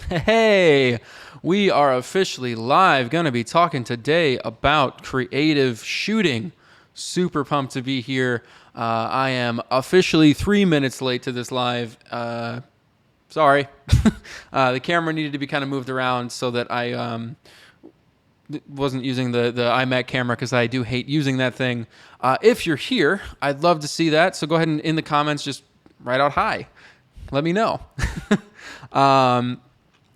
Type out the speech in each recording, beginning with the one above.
Hey, we are officially live. Going to be talking today about creative shooting. Super pumped to be here. I am officially 3 minutes late to this live. Sorry. The camera needed to be kind of moved around so that I wasn't using the iMac camera because I do hate using that thing. If you're here, I'd love to see that. So go ahead and in the comments, just write out hi. Let me know.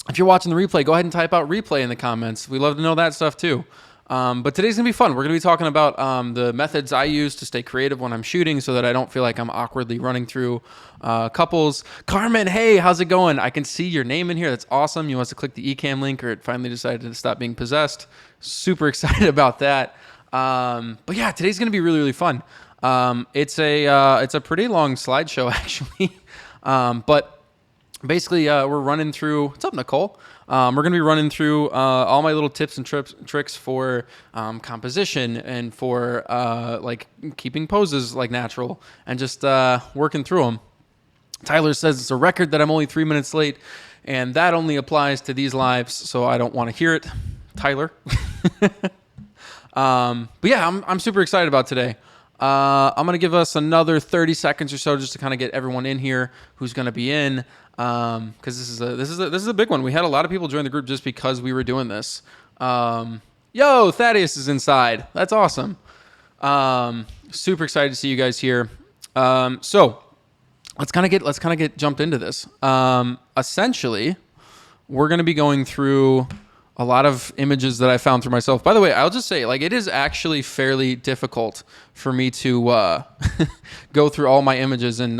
If you're watching the replay, go ahead and type out replay in the comments. We love to know that stuff too. But today's going to be fun. We're going to be talking about the methods I use to stay creative when I'm shooting so that I don't feel like I'm awkwardly running through couples. Carmen, hey, how's it going? I can see your name in here. That's awesome. You must have clicked the Ecamm link or it finally decided to stop being possessed. Super excited about that. But yeah, today's going to be really, really fun. It's a pretty long slideshow actually. But basically, we're running through. What's up, Nicole? We're going to be running through all my little tips and tricks for composition and for like keeping poses like natural and just working through them. Tyler says it's a record that I'm only 3 minutes late, and that only applies to these lives, so I don't want to hear it, Tyler. But yeah, I'm super excited about today. I'm going to give us another 30 seconds or so just to kind of get everyone in here who's going to be in. Because this is a big one. We had a lot of people join the group just because we were doing this. Yo, Thaddeus is inside. That's awesome. Super excited to see you guys here. So let's kind of get jumped into this. Essentially, we're going to be going through a lot of images that I found through myself. By the way, I'll just say, like, it is actually fairly difficult for me to go through all my images and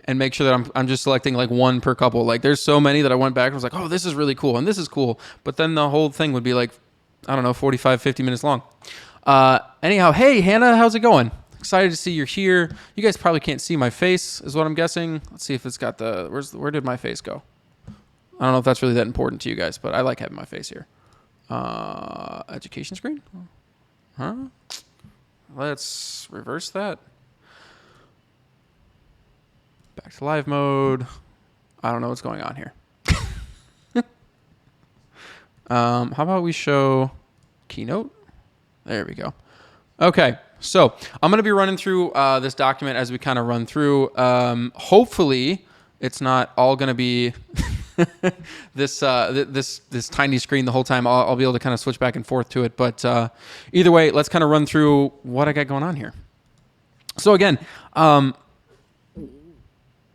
and make sure that I'm just selecting like one per couple. Like, there's so many that I went back and was like, oh, this is really cool and this is cool. But then the whole thing would be like, I don't know, 45, 50 minutes long. Anyhow, hey, Hannah, how's it going? Excited to see you're here. You guys probably can't see my face is what I'm guessing. Let's see if it's got where did my face go? I don't know if that's really that important to you guys, but I like having my face here. Education screen? Huh? Let's reverse that. Back to live mode. I don't know what's going on here. How about we show Keynote? There we go. Okay, so I'm going to be running through this document as we kind of run through. Hopefully, it's not all going to be this tiny screen the whole time. I'll be able to kind of switch back and forth to it. But either way, let's kind of run through what I got going on here. So again,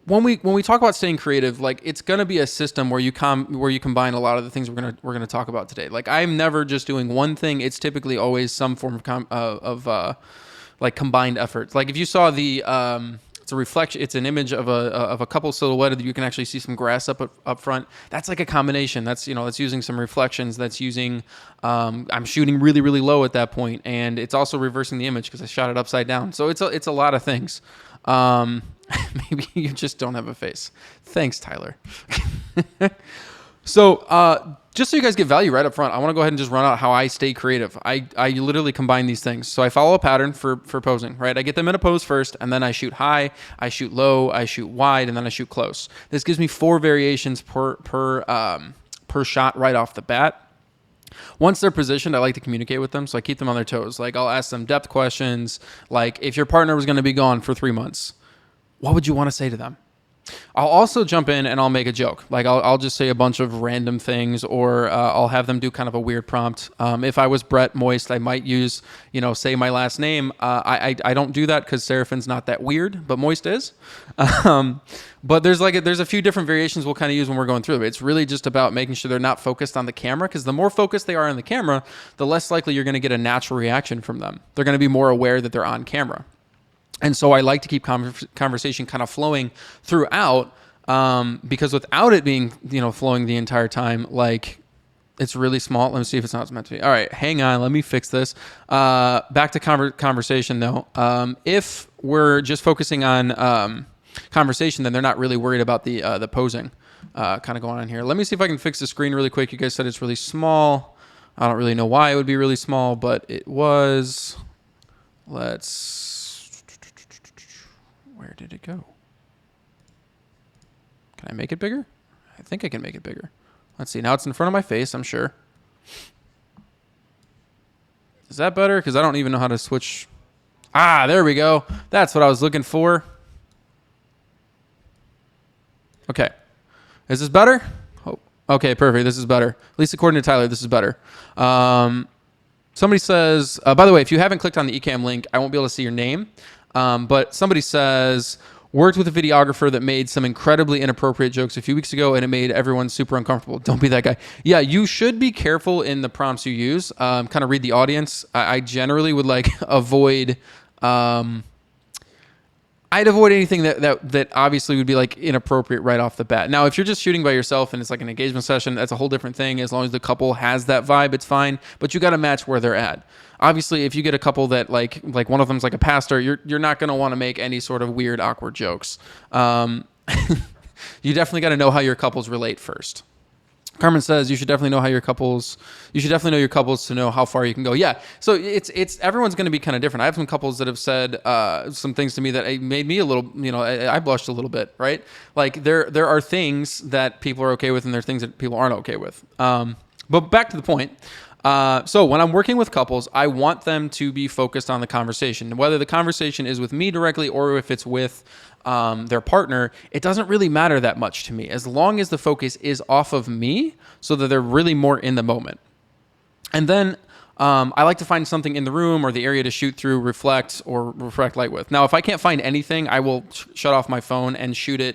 when we talk about staying creative, like, it's gonna be a system where you combine a lot of the things we're gonna talk about today. Like, I'm never just doing one thing. It's typically always some form of like combined efforts. Like, if you saw the it's a reflection. It's an image of a couple silhouette that you can actually see some grass up front. That's like a combination. That's using some reflections. That's using I'm shooting really, really low at that point, and it's also reversing the image because I shot it upside down. So it's a lot of things. Maybe you just don't have a face. Thanks, Tyler. So just so you guys get value right up front, I want to go ahead and just run out how I stay creative. I literally combine these things. So I follow a pattern for posing, right? I get them in a pose first, and then I shoot high, I shoot low, I shoot wide, and then I shoot close. This gives me 4 variations per shot right off the bat. Once they're positioned, I like to communicate with them, so I keep them on their toes. Like, I'll ask them depth questions, like, if your partner was going to be gone for 3 months, what would you want to say to them? I'll also jump in and I'll make a joke. Like, I'll just say a bunch of random things, or I'll have them do kind of a weird prompt. If I was Brett Moist, I might use, say my last name. I don't do that because Seraphin's not that weird, but Moist is. But there's a few different variations we'll kind of use when we're going through it. It's really just about making sure they're not focused on the camera, because the more focused they are on the camera, the less likely you're going to get a natural reaction from them. They're going to be more aware that they're on camera. And so I like to keep conversation kind of flowing throughout, because without it being, flowing the entire time, like, it's really small. Let me see if it's not meant to be. All right, hang on. Let me fix this. Back to conversation, though. If we're just focusing on conversation, then they're not really worried about the posing kind of going on here. Let me see if I can fix the screen really quick. You guys said it's really small. I don't really know why it would be really small, but it was. Where did it go? Can I make it bigger? I think I can make it bigger. Let's see. Now it's in front of my face, I'm sure. Is that better? Because I don't even know how to switch. Ah, there we go. That's what I was looking for. Okay. Is this better? Oh, okay, perfect. This is better. At least according to Tyler, this is better. Somebody says, by the way, if you haven't clicked on the Ecamm link, I won't be able to see your name. But somebody says, worked with a videographer that made some incredibly inappropriate jokes a few weeks ago, and it made everyone super uncomfortable. Don't be that guy. Yeah, you should be careful in the prompts you use. Kind of read the audience. I generally would like avoid. I'd avoid anything that obviously would be like inappropriate right off the bat. Now, if you're just shooting by yourself and it's like an engagement session, that's a whole different thing. As long as the couple has that vibe, it's fine. But you got to match where they're at. Obviously, if you get a couple that like one of them's like a pastor, you're not going to want to make any sort of weird, awkward jokes. You definitely got to know how your couples relate first. Carmen says you should definitely know your couples to know how far you can go. Yeah. So it's everyone's going to be kind of different. I have some couples that have said some things to me that made me a little, I blushed a little bit, right? Like there are things that people are okay with and there are things that people aren't okay with. But back to the point. So when I'm working with couples, I want them to be focused on the conversation. Whether the conversation is with me directly or if it's with their partner, it doesn't really matter that much to me as long as the focus is off of me so that they're really more in the moment. And then I like to find something in the room or the area to shoot through, reflect light with. Now, if I can't find anything, I will shut off my phone and shoot it,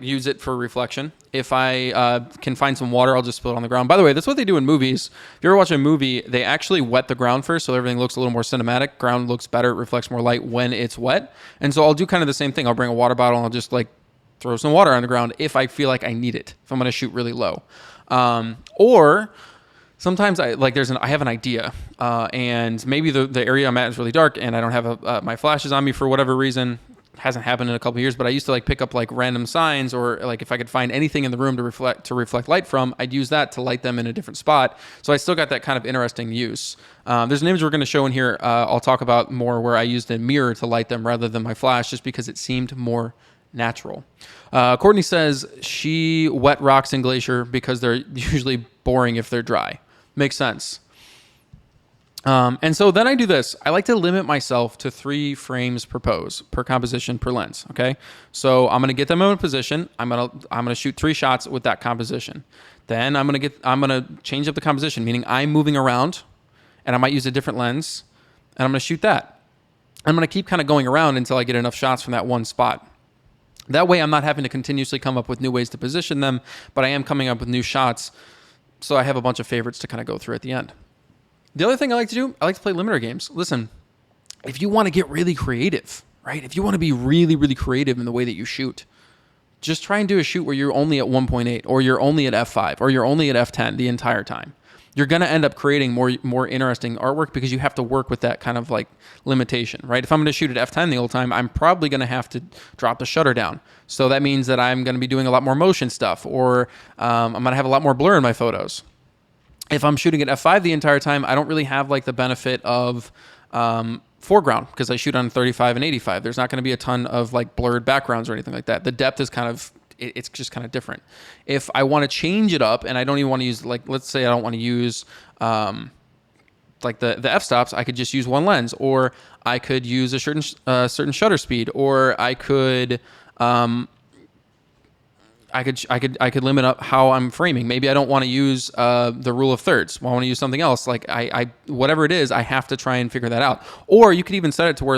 use it for reflection. If I can find some water, I'll just spill it on the ground. By the way, that's what they do in movies. If you ever watch a movie, they actually wet the ground first, so everything looks a little more cinematic. Ground looks better, it reflects more light when it's wet. And so I'll do kind of the same thing. I'll bring a water bottle and I'll just throw some water on the ground if I feel like I need it, if I'm going to shoot really low. Or sometimes I have an idea, and maybe the area I'm at is really dark, and I don't have my flashes on me for whatever reason. Hasn't happened in a couple of years, but I used to pick up random signs, or if I could find anything in the room to reflect light from, I'd use that to light them in a different spot. So I still got that kind of interesting use. There's an image we're going to show in here. I'll talk about more where I used a mirror to light them rather than my flash, just because it seemed more natural. Courtney says she wet rocks in Glacier because they're usually boring if they're dry. Makes sense. And so then I do this. I like to limit myself to 3 frames per pose, per composition, per lens. Okay. So I'm going to get them in a position. I'm going to shoot 3 shots with that composition. Then I'm going to change up the composition, meaning I'm moving around and I might use a different lens and I'm going to shoot that. I'm going to keep kind of going around until I get enough shots from that one spot. That way I'm not having to continuously come up with new ways to position them, but I am coming up with new shots. So I have a bunch of favorites to kind of go through at the end. The other thing I like to do, I like to play limiter games. Listen, if you want to get really creative, right? If you want to be really, really creative in the way that you shoot, just try and do a shoot where you're only at 1.8 or you're only at f5 or you're only at f10 the entire time. You're going to end up creating more interesting artwork because you have to work with that kind of limitation, right? If I'm going to shoot at f10 the whole time, I'm probably going to have to drop the shutter down. So that means that I'm going to be doing a lot more motion stuff, or I'm going to have a lot more blur in my photos. If I'm shooting at f5 the entire time, I don't really have the benefit of foreground because I shoot on 35 and 85. There's not going to be a ton of blurred backgrounds or anything like that. The depth is it's just kind of different. If I want to change it up and I don't even want to use let's say I don't want to use the f-stops, I could just use one lens, or I could use a certain shutter speed, or I could limit up how I'm framing. Maybe I don't want to use the rule of thirds. I want to use something else. Whatever it is, I have to try and figure that out. Or you could even set it to where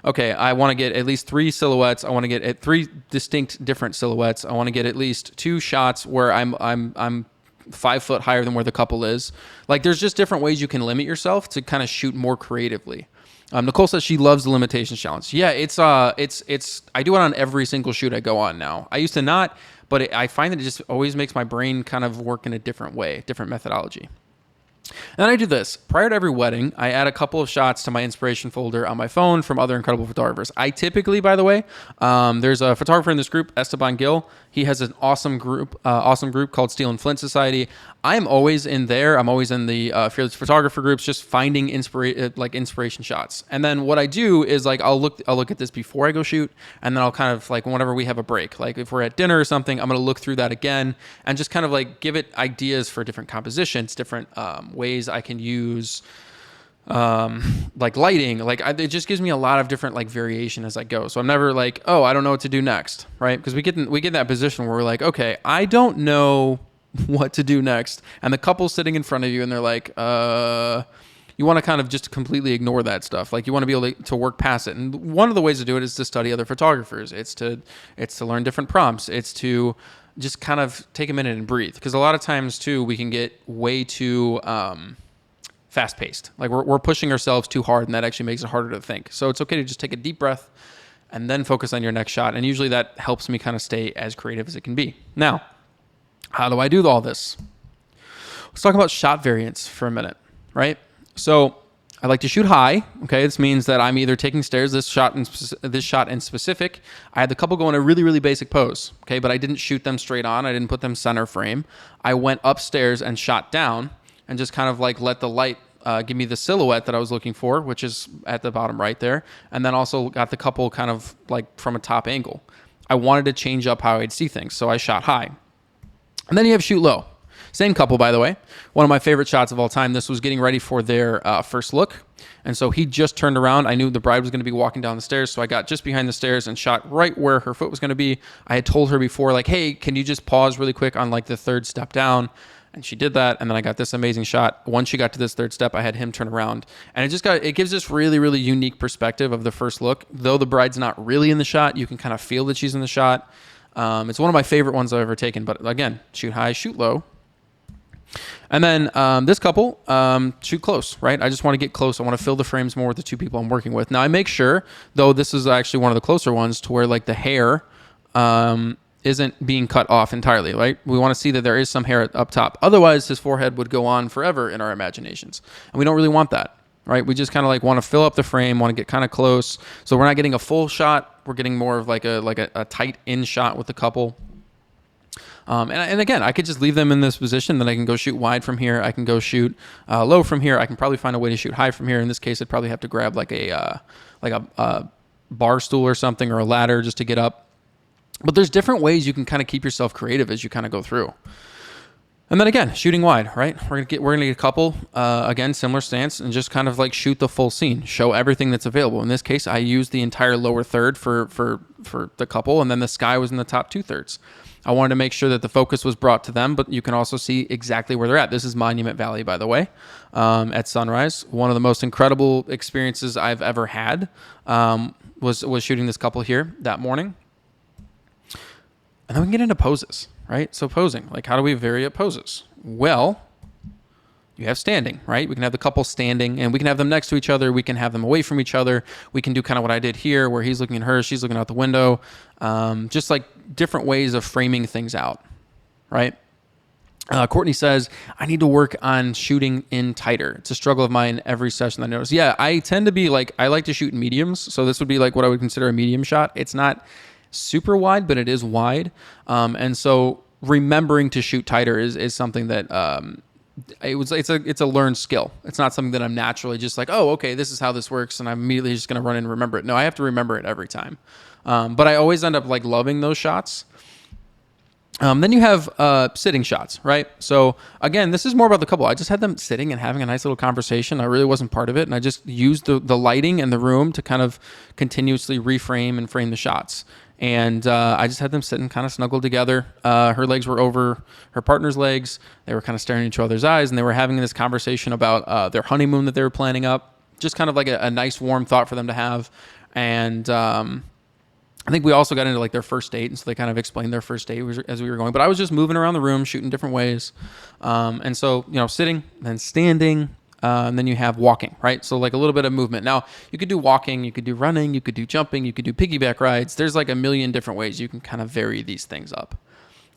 okay, I want to get at least 3 silhouettes. I want to get at 3 distinct different silhouettes. I want to get at least 2 shots where I'm 5 foot higher than where the couple is. There's just different ways you can limit yourself to kind of shoot more creatively. Nicole says she loves the limitations challenge. Yeah, it's I do it on every single shoot I go on now. I used to not, but I find that it just always makes my brain kind of work in a different way, different methodology. And then I do this. Prior to every wedding, I add a couple of shots to my inspiration folder on my phone from other incredible photographers. I typically, by the way, there's a photographer in this group, Esteban Gil. He has an awesome group called Steel and Flint Society. I'm always in there. I'm always in the Fearless Photographer groups, just finding inspiration shots. And then what I do is like I'll look at this before I go shoot, and then I'll kind of like whenever we have a break, like if we're at dinner or something, I'm gonna look through that again and just kind of like give it ideas for different compositions, different ways I can use like lighting. Like it just gives me a lot of different like variation as I go. So I'm never like, oh, I don't know what to do next, right? Because we get in that position where we're like, okay, I don't know what to do next, and the couple's sitting in front of you and they're like, you want to kind of just completely ignore that stuff. Like you want to be able to work past it. And one of the ways to do it is to study other photographers. It's to learn different prompts. It's to just kind of take a minute and breathe. Because a lot of times too, we can get way too fast paced. Like we're pushing ourselves too hard, and that actually makes it harder to think. So it's okay to just take a deep breath and then focus on your next shot. And usually that helps me kind of stay as creative as it can be. Now, how do I do all this? Let's talk about shot variants for a minute, right? So I like to shoot high. Okay, this means that I'm either taking stairs. This shot in specific, I had the couple go in a really, really basic pose. Okay, but I didn't shoot them straight on. I didn't put them center frame. I went upstairs and shot down, and just kind of like let the light give me the silhouette that I was looking for, which is at the bottom right there, and then also got the couple kind of like from a top angle. I wanted to change up how I'd see things, so I shot high. And then you have shoot low. Same couple, by the way. One of my favorite shots of all time. This was getting ready for their first look. And so he just turned around. I knew the bride was going to be walking down the stairs, so I got just behind the stairs and shot right where her foot was going to be. I had told her before, like, hey, can you just pause really quick on like the third step down? And she did that, and then I got this amazing shot. Once she got to this third step, I had him turn around. And it gives this really, really unique perspective of the first look. Though the bride's not really in the shot, you can kind of feel that she's in the shot. It's one of my favorite ones I've ever taken, but again, shoot high, shoot low. And then this couple, shoot close, right? I just want to get close. I want to fill the frames more with the two people I'm working with. Now I make sure, though this is actually one of the closer ones, to where like the hair isn't being cut off entirely, right? We want to see that there is some hair up top. Otherwise, his forehead would go on forever in our imaginations. And we don't really want that, right? We just kind of like want to fill up the frame, want to get kind of close. So we're not getting a full shot. We're getting more of like a tight in shot with the couple. And again, I could just leave them in this position. Then I can go shoot wide from here. I can go shoot low from here. I can probably find a way to shoot high from here. In this case, I'd probably have to grab like a bar stool or something, or a ladder just to get up. But there's different ways you can kind of keep yourself creative as you kind of go through. And then again, shooting wide, right? We're gonna get a couple, again, similar stance, and just kind of like shoot the full scene, show everything that's available. In this case, I used the entire lower third for the couple, and then the sky was in the top 2/3. I wanted to make sure that the focus was brought to them, but you can also see exactly where they're at. This is Monument Valley, by the way, at sunrise. One of the most incredible experiences I've ever had was shooting this couple here that morning. And then we can get into poses, right? So posing, like how do we vary at poses? Well, you have standing, right? We can have the couple standing, and we can have them next to each other. We can have them away from each other. We can do kind of what I did here, where he's looking at her, she's looking out the window. Just like different ways of framing things out, right? Courtney says, I need to work on shooting in tighter. It's a struggle of mine every session I notice. Yeah, I tend to be like, I like to shoot in mediums. So this would be like what I would consider a medium shot. It's not super wide, but it is wide. And so remembering to shoot tighter is something that it's a learned skill. It's not something that I'm naturally just like, oh, okay, this is how this works, and I'm immediately just going to run and remember it. No, I have to remember it every time. But I always end up like loving those shots. Then you have sitting shots, right? So again, this is more about the couple. I just had them sitting and having a nice little conversation. I really wasn't part of it, and I just used the lighting and the room to kind of continuously reframe and frame the shots. And I just had them sitting kind of snuggled together. Her legs were over her partner's legs. They were kind of staring into each other's eyes, and they were having this conversation about their honeymoon that they were planning up. Just kind of like a nice, warm thought for them to have. And I think we also got into like their first date, and so they kind of explained their first date as we were going. But I was just moving around the room, shooting different ways. And so, sitting, then standing, and then you have walking, right? So like a little bit of movement. Now, you could do walking, you could do running, you could do jumping, you could do piggyback rides. There's like a million different ways you can kind of vary these things up.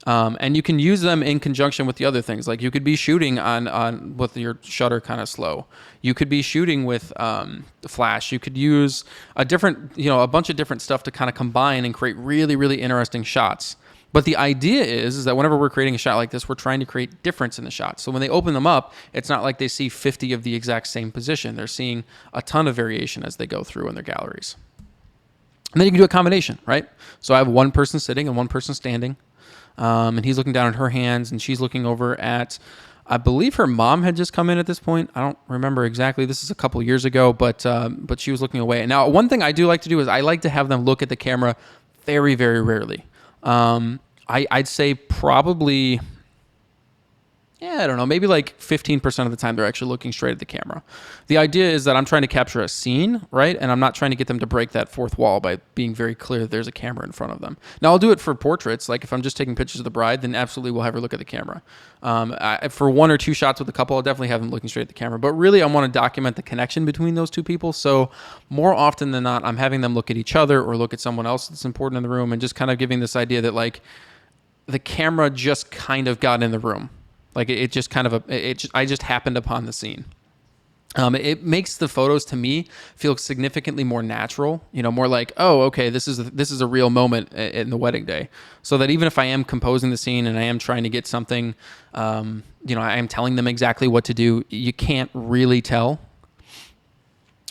And you can use them in conjunction with the other things. Like you could be shooting on with your shutter kind of slow. You could be shooting with the flash. You could use a bunch of different stuff to kind of combine and create really, really interesting shots. But the idea is that whenever we're creating a shot like this, we're trying to create difference in the shot. So when they open them up, it's not like they see 50 of the exact same position. They're seeing a ton of variation as they go through in their galleries. And then you can do a combination, right? So I have one person sitting and one person standing, and he's looking down at her hands, and she's looking over at, I believe her mom had just come in at this point. I don't remember exactly. This is a couple years ago, but she was looking away. Now, one thing I do like to do is I like to have them look at the camera very, very rarely. I'd say probably, I don't know, maybe like 15% of the time they're actually looking straight at the camera. The idea is that I'm trying to capture a scene, right? And I'm not trying to get them to break that fourth wall by being very clear that there's a camera in front of them. Now, I'll do it for portraits. Like if I'm just taking pictures of the bride, then absolutely we'll have her look at the camera. For one or two shots with a couple, I'll definitely have them looking straight at the camera. But really, I want to document the connection between those two people. So more often than not, I'm having them look at each other or look at someone else that's important in the room, and just kind of giving this idea that like the camera just kind of got in the room. Like it just kind of, I just happened upon the scene. It makes the photos to me feel significantly more natural, more like, oh, okay, this is a real moment in the wedding day. So that even if I am composing the scene and I am trying to get something, I am telling them exactly what to do, you can't really tell.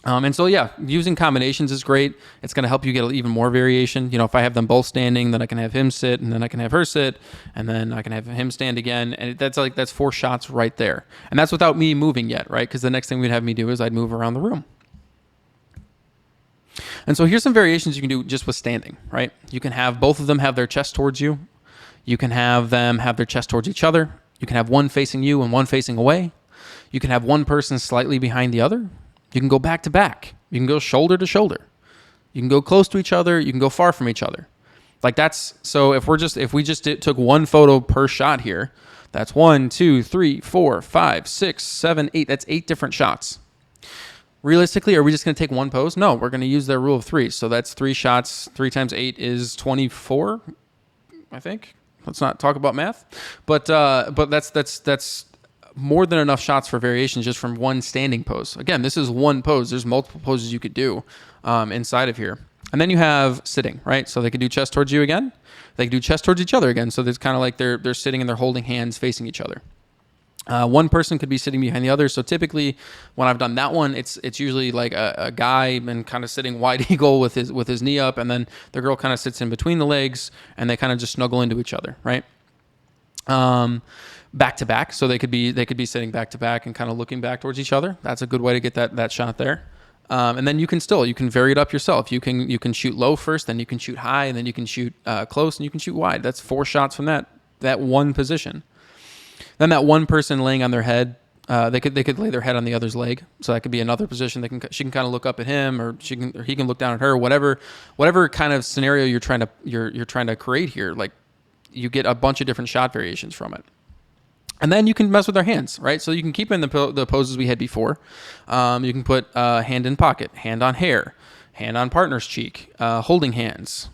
And so, using combinations is great. It's going to help you get even more variation. If I have them both standing, then I can have him sit, and then I can have her sit, and then I can have him stand again. And that's 4 shots right there. And that's without me moving yet, right? Because the next thing we'd have me do is I'd move around the room. And so here's some variations you can do just with standing, right? You can have both of them have their chest towards you. You can have them have their chest towards each other. You can have one facing you and one facing away. You can have one person slightly behind the other. You can go back to back. You can go shoulder to shoulder. You can go close to each other. You can go far from each other. Like so if we just took one photo per shot here, that's 1, 2, 3, 4, 5, 6, 7, 8. That's 8 different shots. Realistically, are we just going to take one pose? No, we're going to use their rule of 3. So that's 3 shots. 3 times 8 is 24, I think. Let's not talk about math. But that's more than enough shots for variations just from one standing pose. Again, this is one pose. There's multiple poses you could do inside of here. And then you have sitting, right? So they could do chest towards you again. They could do chest towards each other again. So it's kind of like they're sitting and they're holding hands facing each other. One person could be sitting behind the other. So typically when I've done that one, it's usually like a guy and kind of sitting wide eagle with his knee up. And then the girl kind of sits in between the legs and they kind of just snuggle into each other, right? Back to back, so they could be sitting back to back and kind of looking back towards each other. That's a good way to get that shot there. And then you can vary it up yourself. You can shoot low first, then you can shoot high, and then you can shoot close, and you can shoot wide. That's 4 shots from that one position. Then that one person laying on their head, they could lay their head on the other's leg, so that could be another position. She can kind of look up at him, or he can look down at her. Whatever kind of scenario you're trying to create here, like you get a bunch of different shot variations from it. And then you can mess with their hands, right? So you can keep in the poses we had before. You can put hand in pocket, hand on hair, hand on partner's cheek, holding hands,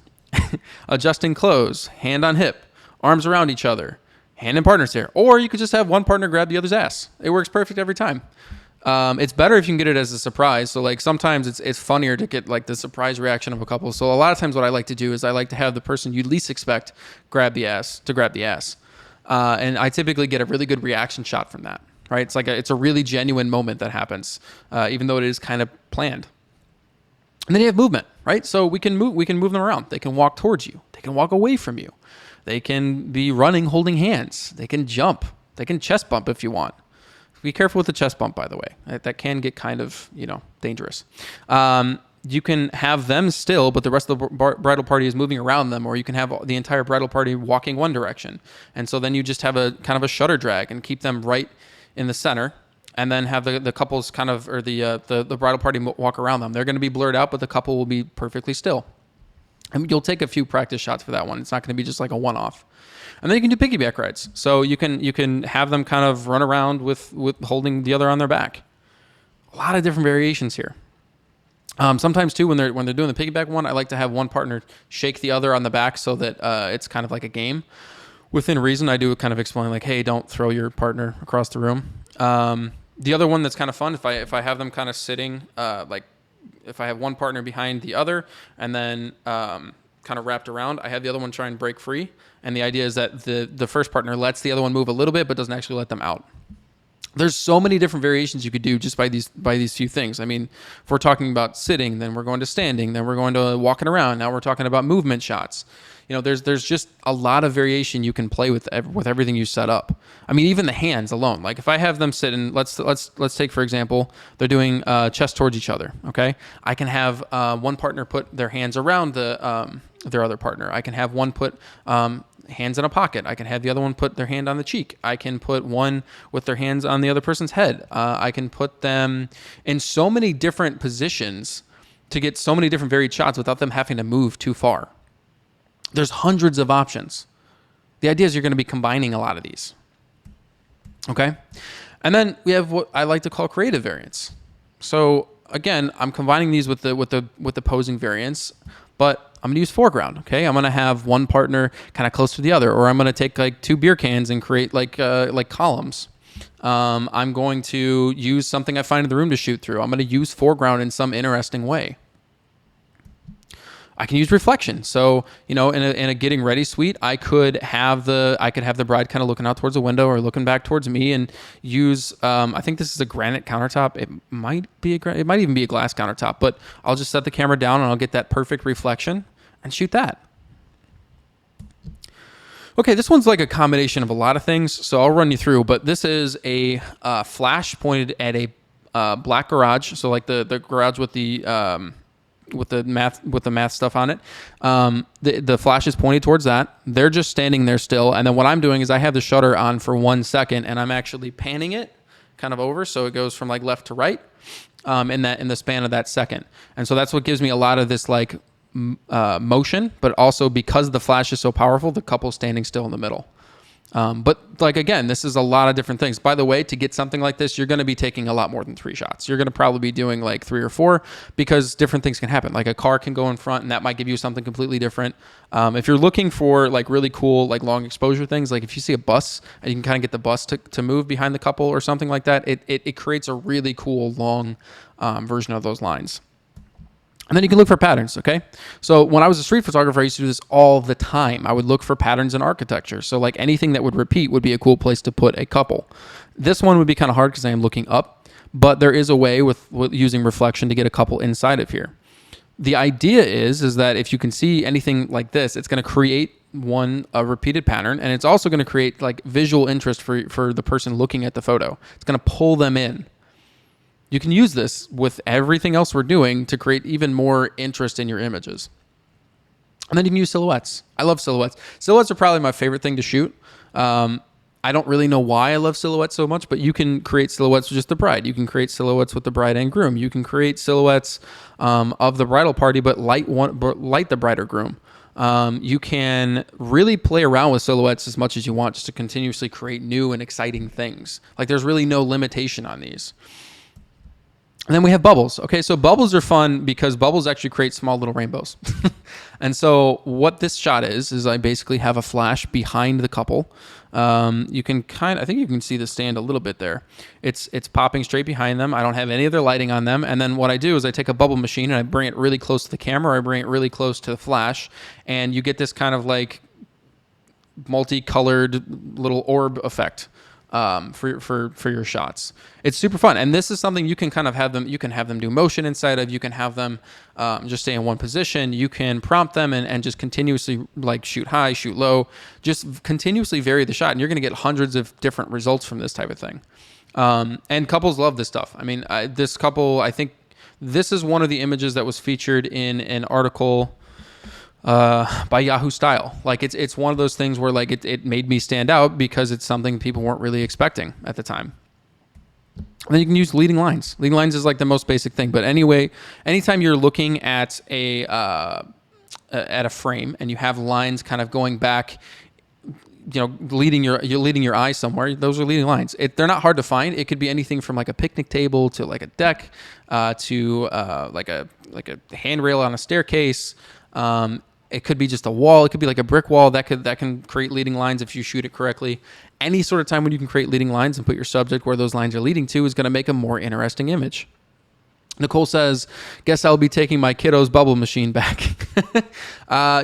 adjusting clothes, hand on hip, arms around each other, hand in partner's hair. Or you could just have one partner grab the other's ass. It works perfect every time. It's better if you can get it as a surprise. So like sometimes it's funnier to get like the surprise reaction of a couple. So a lot of times what I like to do is I like to have the person you least expect grab the ass. And I typically get a really good reaction shot from that, right? It's a really genuine moment that happens, even though it is kind of planned. And then you have movement, right? So we can move them around. They can walk towards you. They can walk away from you. They can be running, holding hands. They can jump. They can chest bump if you want. Be careful with the chest bump, by the way. That can get kind of, dangerous. You can have them still, but the rest of the bridal party is moving around them, or you can have the entire bridal party walking one direction. And so then you just have a kind of a shutter drag and keep them right in the center, and then have the couples kind of, or the bridal party walk around them. They're going to be blurred out, but the couple will be perfectly still. And you'll take a few practice shots for that one. It's not going to be just like a one-off. And then you can do piggyback rides. So you can have them kind of run around with holding the other on their back. A lot of different variations here. Sometimes too, when they're doing the piggyback one, I like to have one partner shake the other on the back so that it's kind of like a game. Within reason, I do kind of explain like, hey, don't throw your partner across the room. The other one that's kind of fun, if I have them kind of sitting, like if I have one partner behind the other, and then kind of wrapped around. I have the other one try and break free. And the idea is that the first partner lets the other one move a little bit, but doesn't actually let them out. There's so many different variations you could do just by these few things. I mean, if we're talking about sitting, then we're going to standing, then we're going to walking around. Now we're talking about movement shots. There's just a lot of variation you can play with everything you set up. I mean, even the hands alone. Like if I have them sit and let's take for example, they're doing chest towards each other. Okay, I can have one partner put their hands around their other partner. I can have one put hands in a pocket. I can have the other one put their hand on the cheek. I can put one with their hands on the other person's head. I can put them in so many different positions to get so many different varied shots without them having to move too far. There's hundreds of options. The idea is you're going to be combining a lot of these. Okay? And then we have what I like to call creative variants. So again, I'm combining these with the posing variants, but I'm going to use foreground. Okay? I'm going to have one partner kind of close to the other, or I'm going to take like two beer cans and create like columns. I'm going to use something I find in the room to shoot through. I'm going to use foreground in some interesting way. I can use reflection. So, in a getting ready suite, I could have the bride kind of looking out towards the window or looking back towards me, and use, I think this is a granite countertop. It might even be a glass countertop, but I'll just set the camera down and I'll get that perfect reflection and shoot that. Okay, this one's like a combination of a lot of things, so I'll run you through, but this is a flash pointed at a black garage. So like the garage with the math stuff on it. The flash is pointed towards that. They're just standing there still. And then what I'm doing is I have the shutter on for 1 second and I'm actually panning it kind of over. So it goes from like left to right in the span of that second. And so that's what gives me a lot of this like motion, but also because the flash is so powerful, the couple's standing still in the middle. But like, again, this is a lot of different things. By the way, to get something like this, you're going to be taking a lot more than 3 shots. You're going to probably be doing like 3 or 4 because different things can happen. Like a car can go in front and that might give you something completely different. If you're looking for like really cool, like long exposure things, like if you see a bus and you can kind of get the bus to move behind the couple or something like that, it creates a really cool long version of those lines. And then you can look for patterns, okay? So when I was a street photographer, I used to do this all the time. I would look for patterns in architecture. So like anything that would repeat would be a cool place to put a couple. This one would be kind of hard because I am looking up, but there is a way with using reflection to get a couple inside of here. The idea is that if you can see anything like this, it's going to create a repeated pattern, and it's also going to create like visual interest for the person looking at the photo. It's going to pull them in. You can use this with everything else we're doing to create even more interest in your images. And then you can use silhouettes. I love silhouettes. Silhouettes are probably my favorite thing to shoot. I don't really know why I love silhouettes so much, but you can create silhouettes with just the bride. You can create silhouettes with the bride and groom. You can create silhouettes of the bridal party, but light the bride or groom. You can really play around with silhouettes as much as you want just to continuously create new and exciting things. Like there's really no limitation on these. And then we have bubbles. Okay, so bubbles are fun because bubbles actually create small little rainbows. And so what this shot is I basically have a flash behind the couple. You can I think you can see the stand a little bit there. It's popping straight behind them. I don't have any other lighting on them. And then what I do is I take a bubble machine and I bring it really close to the camera. I bring it really close to the flash. And you get this kind of like multicolored little orb effect. For your shots. It's super fun. And this is something you can kind of have them, do motion inside of, you can have them just stay in one position. You can prompt them and just continuously like shoot high, shoot low, just continuously vary the shot. And you're going to get hundreds of different results from this type of thing. And couples love this stuff. I mean, this couple, I think this is one of the images that was featured in an article by Yahoo Style. Like it's one of those things where like it made me stand out because it's something people weren't really expecting at the time. And then you can use leading lines. Leading lines is like the most basic thing. But anyway, anytime you're looking at a frame and you have lines kind of going back, leading your eye somewhere, those are leading lines. They're not hard to find. It could be anything from like a picnic table to like a deck to like a handrail on a staircase. It could be just a wall. It could be like a brick wall that can create leading lines if you shoot it correctly. Any sort of time when you can create leading lines and put your subject where those lines are leading to is going to make a more interesting image. Nicole says, guess I'll be taking my kiddo's bubble machine back.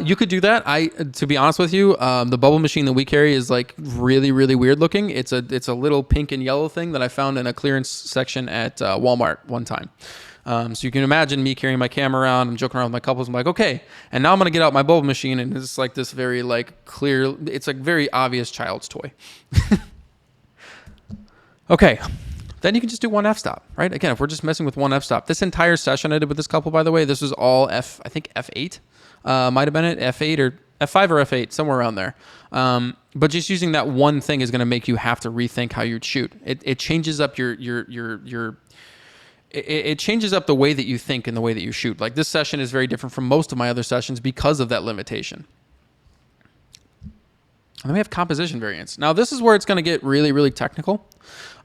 You could do that. To be honest with you, the bubble machine that we carry is like really, really weird looking. It's a little pink and yellow thing that I found in a clearance section at Walmart one time. So you can imagine me carrying my camera around. I'm joking around with my couples. I'm like, okay, and now I'm going to get out my bubble machine. And it's like this very like clear, it's a very obvious child's toy. Okay. Then you can just do one f-stop, right? Again, if we're just messing with one f-stop. This entire session I did with this couple, by the way, this was all I think F8 might have been it, F8 or F5 or F8, somewhere around there. But just using that one thing is going to make you have to rethink how you'd shoot. It changes up it changes up the way that you think and the way that you shoot. Like this session is very different from most of my other sessions because of that limitation. And then we have composition variants. Now this is where it's going to get really, really technical.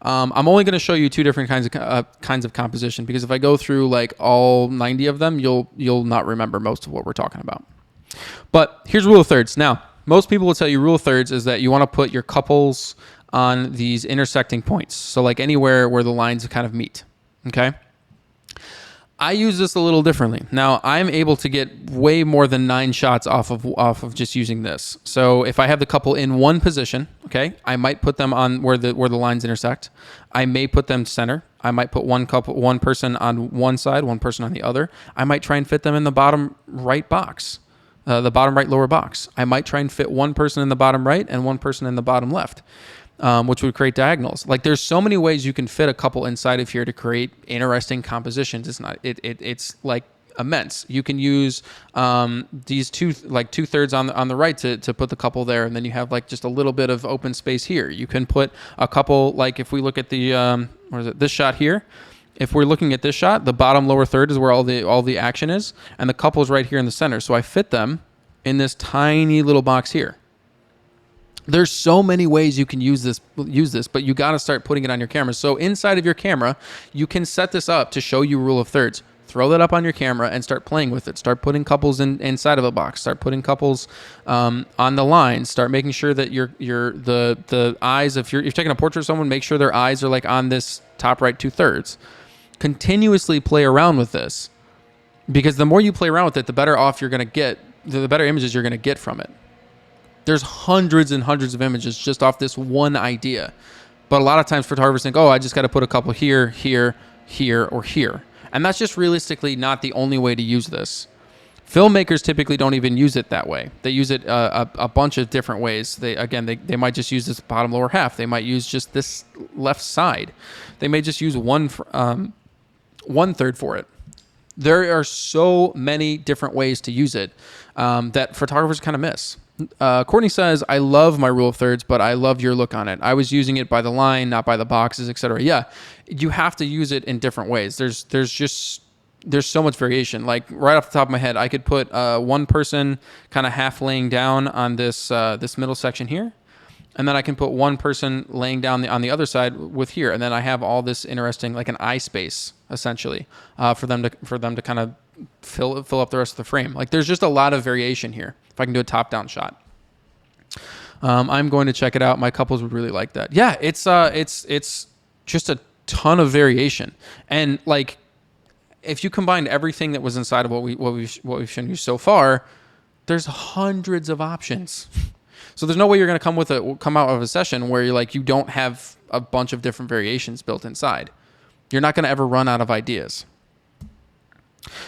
I'm only going to show you two different kinds of composition because if I go through like all 90 of them, you'll not remember most of what we're talking about. But here's rule of thirds. Now, most people will tell you rule of thirds is that you want to put your couples on these intersecting points. So like anywhere where the lines kind of meet. Okay. I use this a little differently. Now I'm able to get way more than 9 shots off of just using this. So if I have the couple in one position, okay, I might put them on where the lines intersect. I may put them center. I might put one person on one side, one person on the other. I might try and fit them in the bottom right box, the bottom right lower box. I might try and fit one person in the bottom right and one person in the bottom left. Which would create diagonals. Like there's so many ways you can fit a couple inside of here to create interesting compositions. It's like immense. You can use these two thirds on the right to put the couple there, and then you have like just a little bit of open space here. You can put a couple, like if we look at the this shot here. If we're looking at this shot, the bottom lower third is where all the action is, and the couple is right here in the center. So I fit them in this tiny little box here. There's so many ways you can use this, but you got to start putting it on your camera. So inside of your camera, you can set this up to show you rule of thirds. Throw that up on your camera and start playing with it. Start putting couples inside of a box. Start putting couples on the line. Start making sure that the eyes, if you're taking a portrait of someone, make sure their eyes are like on this top right 2/3. Continuously play around with this, because the more you play around with it, the better off you're going to get, the better images you're going to get from it. There's hundreds and hundreds of images just off this one idea. But a lot of times photographers think, oh, I just got to put a couple here, here, here, or here. And that's just realistically not the only way to use this. Filmmakers typically don't even use it that way. They use it a bunch of different ways. They might just use this bottom lower half. They might use just this left side. They may just use one third for it. There are so many different ways to use it that photographers kind of miss. Courtney says, I love my rule of thirds, but I love your look on it. I was using it by the line, not by the boxes, etc. Yeah, you have to use it in different ways. There's so much variation. Like right off the top of my head, I could put one person kind of half laying down on this middle section here. And then I can put one person laying down on the other side with here. And then I have all this interesting, like an eye space, essentially, for them to kind of fill up the rest of the frame. Like there's just a lot of variation here. If I can do a top-down shot. I'm going to check it out. My couples would really like that. Yeah, it's just a ton of variation. And like, if you combine everything that was inside of what we've shown you so far, there's hundreds of options. So there's no way you're going to come out of a session where you don't have a bunch of different variations built inside. You're not going to ever run out of ideas.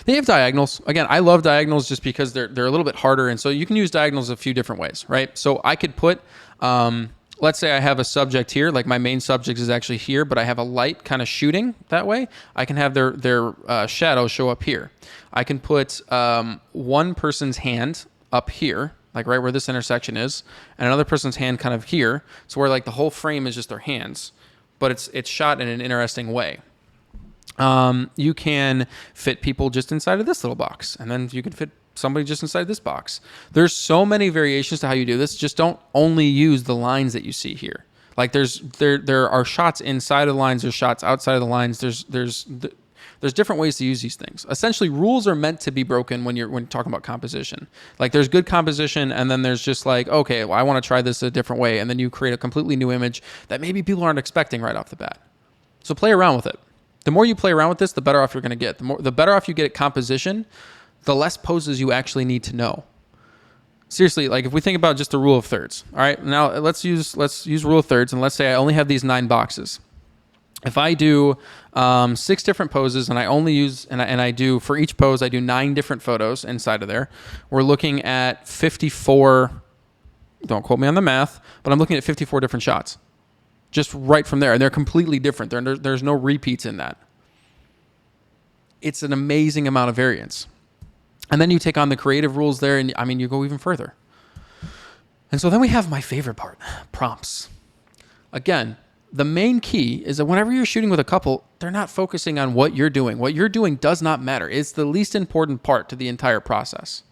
They have diagonals. Again, I love diagonals just because they're a little bit harder, and so you can use diagonals a few different ways, right? So I could put, let's say I have a subject here, like my main subject is actually here, but I have a light kind of shooting that way. I can have their shadow show up here. I can put one person's hand up here, like right where this intersection is, and another person's hand kind of here, so where like the whole frame is just their hands, but it's shot in an interesting way. You can fit people just inside of this little box, and then you can fit somebody just inside this box. There's so many variations to how you do this. Just don't only use the lines that you see here. Like there are shots inside of the lines, there's shots outside of the lines. There's different ways to use these things. Essentially, rules are meant to be broken when you're talking about composition. Like there's good composition, and then there's just like, okay, well, I want to try this a different way, and then you create a completely new image that maybe people aren't expecting right off the bat. So play around with it. The more you play around with this, the better off you're going to get. The better off you get at composition, the less poses you actually need to know. Seriously, like if we think about just the rule of thirds, all right, now let's use rule of thirds, and let's say I only have these 9 boxes. If I do 6 different poses, and I only use, and I do, for each pose, I do 9 different photos inside of there, we're looking at 54, don't quote me on the math, but I'm looking at 54 different shots. Just right from there, and they're completely different. There's no repeats in that. It's an amazing amount of variance. And then you take on the creative rules there, and I mean, you go even further. And so then we have my favorite part, prompts. Again, the main key is that whenever you're shooting with a couple, they're not focusing on what you're doing. What you're doing does not matter. It's the least important part to the entire process.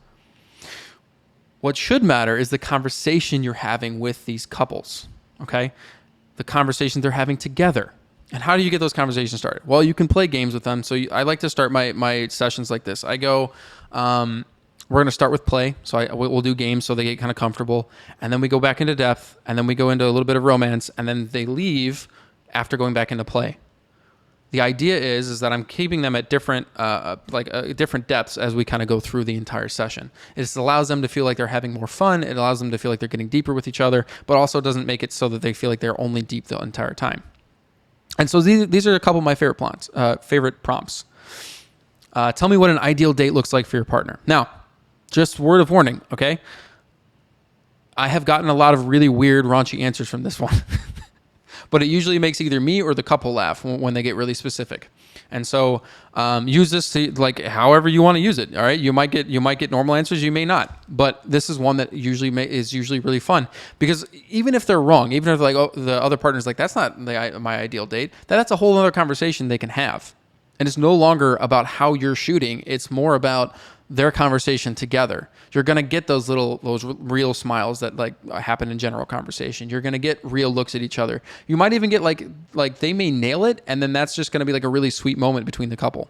What should matter is the conversation you're having with these couples, okay? The conversations they're having together. And how do you get those conversations started? Well, you can play games with them. So I like to start my sessions like this. I go, we're going to start with play. So we'll do games so they get kind of comfortable. And then we go back into depth. And then we go into a little bit of romance. And then they leave after going back into play. The idea is that I'm keeping them at different different depths as we kind of go through the entire session. It just allows them to feel like they're having more fun. It allows them to feel like they're getting deeper with each other, but also doesn't make it so that they feel like they're only deep the entire time. And so these are a couple of my favorite prompts. Tell me what an ideal date looks like for your partner. Now, just word of warning, okay? I have gotten a lot of really weird, raunchy answers from this one. But it usually makes either me or the couple laugh when they get really specific. And so use this to, like, however you want to use it. All right, you might get normal answers, you may not. But this is one that is usually really fun, because even if they're wrong, even if they're like, oh, the other partner's like, that's not my ideal date, that's a whole other conversation they can have. And it's no longer about how you're shooting. It's more about their conversation together. You're going to get those real smiles that like happen in general conversation. You're going to get real looks at each other. You might even get like they may nail it, and then that's just going to be like a really sweet moment between the couple.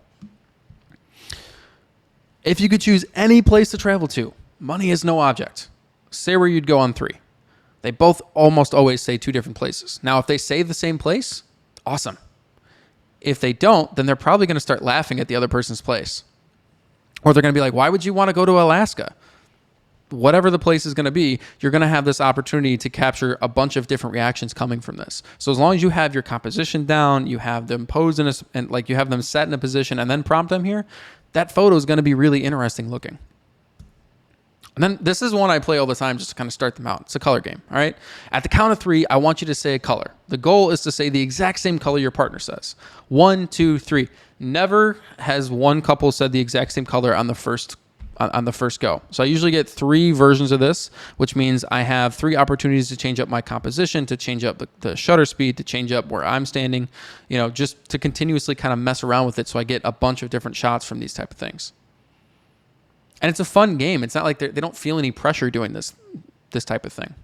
If you could choose any place to travel to, money is no object. Say where you'd go on 3. They both almost always say 2 different places. Now, if they say the same place, awesome. If they don't, then they're probably going to start laughing at the other person's place. Or they're going to be like, why would you want to go to Alaska? Whatever the place is going to be, you're going to have this opportunity to capture a bunch of different reactions coming from this. So as long as you have your composition down, you have them posed and like you have them set in a position and then prompt them here, that photo is going to be really interesting looking. And then this is one I play all the time just to kind of start them out. It's a color game, all right? At the count of 3, I want you to say a color. The goal is to say the exact same color your partner says. 1, 2, 3. Never has one couple said the exact same color on the first go. So I usually get 3 versions of this, which means I have 3 opportunities to change up my composition, to change up the shutter speed, to change up where I'm standing, just to continuously kind of mess around with it so I get a bunch of different shots from these type of things. And it's a fun game. It's not like they don't feel any pressure doing this type of thing.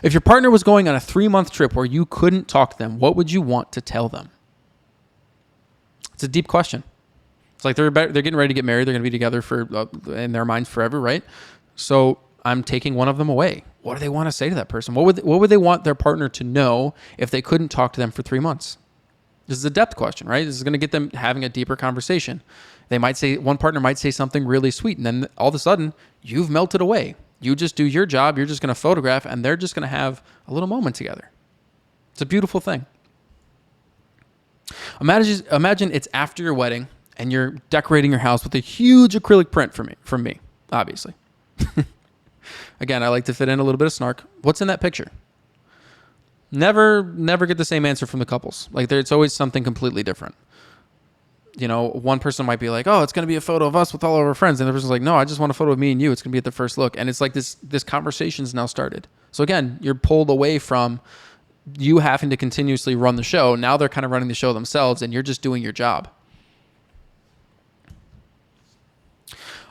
If your partner was going on a 3-month trip where you couldn't talk to them, what would you want to tell them? It's a deep question. It's like they're getting ready to get married. They're going to be together for in their minds forever, right? So I'm taking one of them away. What do they want to say to that person? What would they want their partner to know if they couldn't talk to them for 3 months? This is a depth question, right? This is going to get them having a deeper conversation. One partner might say something really sweet, and then all of a sudden, you've melted away. You just do your job. You're just going to photograph, and they're just going to have a little moment together. It's a beautiful thing. Imagine it's after your wedding, and you're decorating your house with a huge acrylic print from me, obviously. Again, I like to fit in a little bit of snark. What's in that picture? Never get the same answer from the couples. Like it's always something completely different. One person might be like, oh, it's going to be a photo of us with all of our friends. And the person's like, no, I just want a photo of me and you. It's going to be at the first look. And it's like this conversation's now started. So again, you're pulled away from you having to continuously run the show. Now they're kind of running the show themselves and you're just doing your job.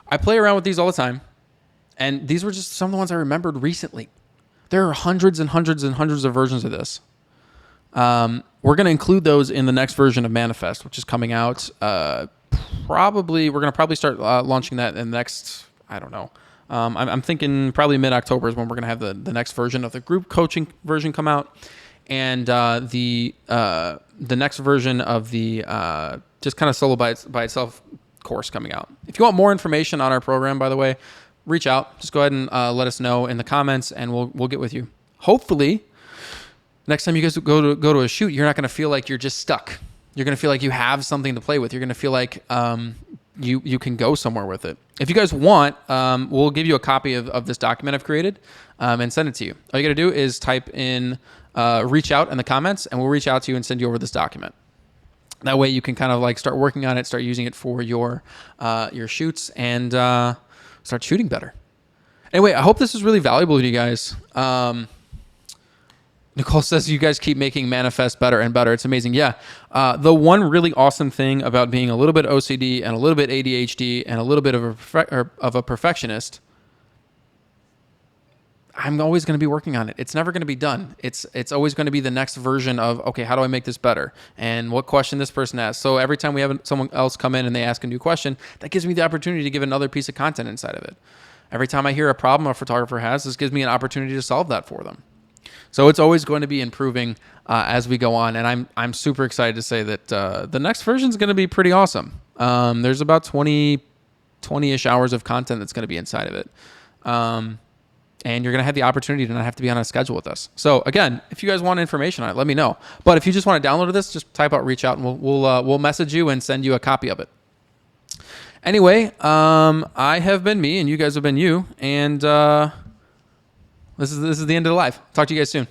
I play around with these all the time. And these were just some of the ones I remembered recently. There are hundreds and hundreds and hundreds of versions of this. We're going to include those in the next version of Manifest, which is coming out. We're going to probably start launching that in the next, I don't know. I'm thinking probably mid-October is when we're going to have the next version of the group coaching version come out. and the next version of the just kind of solo by itself course coming out. If you want more information on our program, by the way, reach out. Just go ahead and let us know in the comments, and we'll get with you. Hopefully, next time you guys go to a shoot, you're not going to feel like you're just stuck. You're going to feel like you have something to play with. You're going to feel like you can go somewhere with it. If you guys want, we'll give you a copy of this document I've created and send it to you. All you got to do is type in reach out in the comments, and we'll reach out to you and send you over this document. That way you can kind of like start working on it, start using it for your shoots, and start shooting better. Anyway, I hope this is really valuable to you guys. Nicole says you guys keep making Manifest better and better. It's amazing. Yeah. The one really awesome thing about being a little bit OCD and a little bit ADHD and a little bit of a perfectionist, I'm always going to be working on it. It's never going to be done. It's always going to be the next version of, okay, how do I make this better? And what question this person asks. So every time we have someone else come in and they ask a new question, that gives me the opportunity to give another piece of content inside of it. Every time I hear a problem a photographer has, this gives me an opportunity to solve that for them. So it's always going to be improving as we go on. And I'm super excited to say that the next version is going to be pretty awesome. There's about 20-ish hours of content that's going to be inside of it. And you're going to have the opportunity to not have to be on a schedule with us. So again, if you guys want information on it, let me know. But if you just want to download this, just type out reach out, and we'll message you and send you a copy of it. Anyway, I have been me, and you guys have been you, and this is the end of the live. Talk to you guys soon.